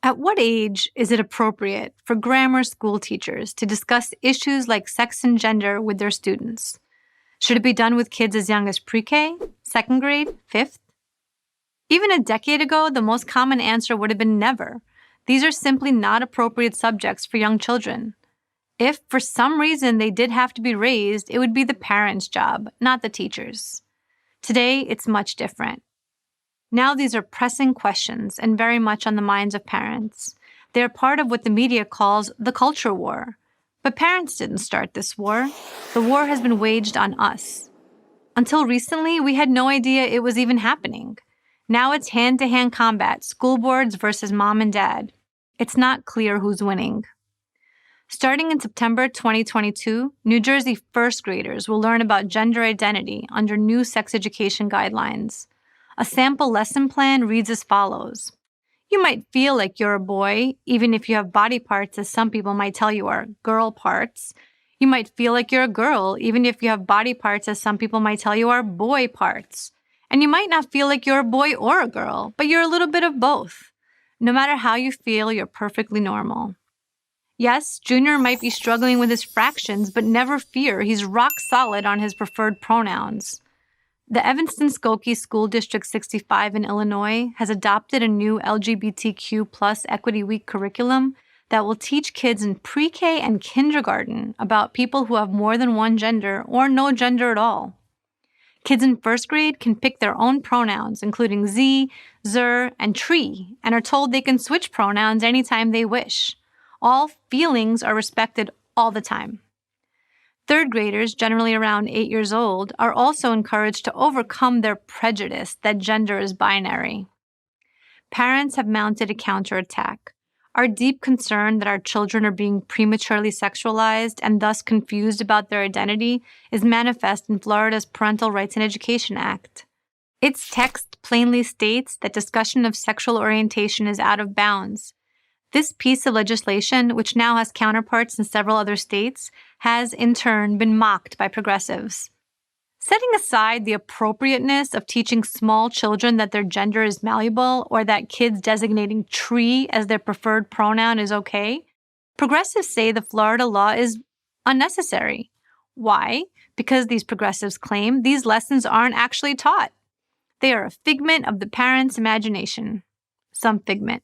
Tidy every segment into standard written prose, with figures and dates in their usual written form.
At what age is it appropriate for grammar school teachers to discuss issues like sex and gender with their students? Should it be done with kids as young as pre-K, second grade, fifth? Even a decade ago, the most common answer would have been never. These are simply not appropriate subjects for young children. If, for some reason, they did have to be raised, it would be the parents' job, not the teachers. Today, it's much different. Now these are pressing questions and very much on the minds of parents. They're part of what the media calls the culture war. But parents didn't start this war. The war has been waged on us. Until recently, we had no idea it was even happening. Now it's hand-to-hand combat, school boards versus mom and dad. It's not clear who's winning. Starting in September 2022, New Jersey first graders will learn about gender identity under new sex education guidelines. A sample lesson plan reads as follows. You might feel like you're a boy, even if you have body parts as some people might tell you are girl parts. You might feel like you're a girl, even if you have body parts as some people might tell you are boy parts. And you might not feel like you're a boy or a girl, but you're a little bit of both. No matter how you feel, you're perfectly normal. Yes, Junior might be struggling with his fractions, but never fear, he's rock solid on his preferred pronouns. The Evanston-Skokie School District 65 in Illinois has adopted a new LGBTQ+ Equity Week curriculum that will teach kids in pre-K and kindergarten about people who have more than one gender or no gender at all. Kids in first grade can pick their own pronouns, including Z, Zer, and tree, and are told they can switch pronouns anytime they wish. All feelings are respected all the time. Third graders, generally around 8 years old, are also encouraged to overcome their prejudice that gender is binary. Parents have mounted a counterattack. Our deep concern that our children are being prematurely sexualized and thus confused about their identity is manifest in Florida's Parental Rights and Education Act. Its text plainly states that discussion of sexual orientation is out of bounds. This piece of legislation, which now has counterparts in several other states, has, in turn, been mocked by progressives. Setting aside the appropriateness of teaching small children that their gender is malleable or that kids designating tree as their preferred pronoun is okay, progressives say the Florida law is unnecessary. Why? Because these progressives claim these lessons aren't actually taught. They are a figment of the parents' imagination. Some figment.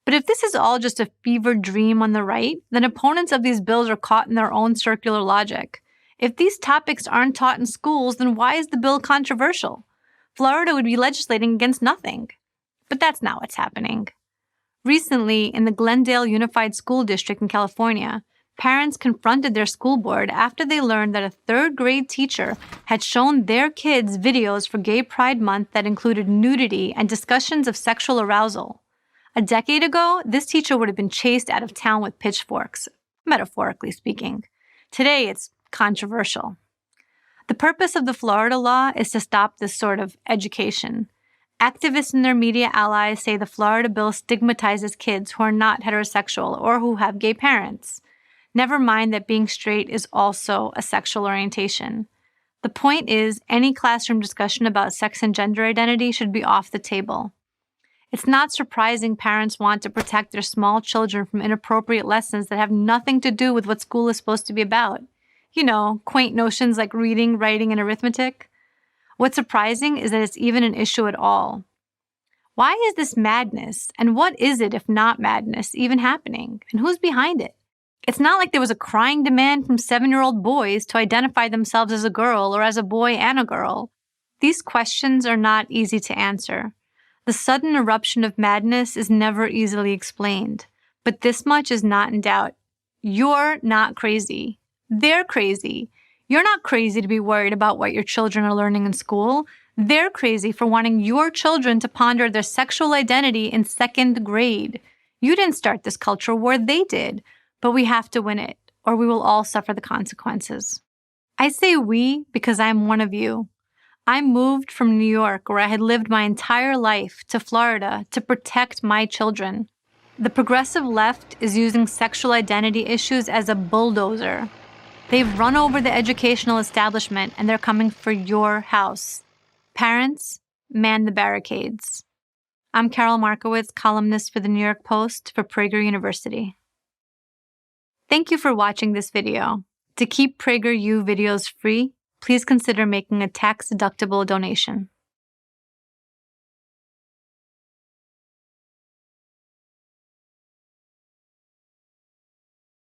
But if this is all just a fevered dream on the right, then opponents of these bills are caught in their own circular logic. If these topics aren't taught in schools, then why is the bill controversial? Florida would be legislating against nothing. But that's not what's happening. Recently, in the Glendale Unified School District in California, parents confronted their school board after they learned that a third-grade teacher had shown their kids videos for Gay Pride Month that included nudity and discussions of sexual arousal. A decade ago, this teacher would have been chased out of town with pitchforks, metaphorically speaking. Today, it's controversial. The purpose of the Florida law is to stop this sort of education. Activists and their media allies say the Florida bill stigmatizes kids who are not heterosexual or who have gay parents. Never mind that being straight is also a sexual orientation. The point is, any classroom discussion about sex and gender identity should be off the table. It's not surprising parents want to protect their small children from inappropriate lessons that have nothing to do with what school is supposed to be about. You know, quaint notions like reading, writing, and arithmetic. What's surprising is that it's even an issue at all. Why is this madness, and what is it if not madness, even happening? And who's behind it? It's not like there was a crying demand from 7-year-old boys to identify themselves as a girl or as a boy and a girl. These questions are not easy to answer. The sudden eruption of madness is never easily explained, but this much is not in doubt. You're not crazy. They're crazy. You're not crazy to be worried about what your children are learning in school. They're crazy for wanting your children to ponder their sexual identity in second grade. You didn't start this culture war, they did, but we have to win it, or we will all suffer the consequences. I say we because I'm one of you. I moved from New York, where I had lived my entire life, to Florida to protect my children. The progressive left is using sexual identity issues as a bulldozer. They've run over the educational establishment, and they're coming for your house. Parents, man the barricades. I'm Carol Markowitz, columnist for the New York Post for Prager University. Thank you for watching this video. To keep PragerU videos free, please consider making a tax-deductible donation.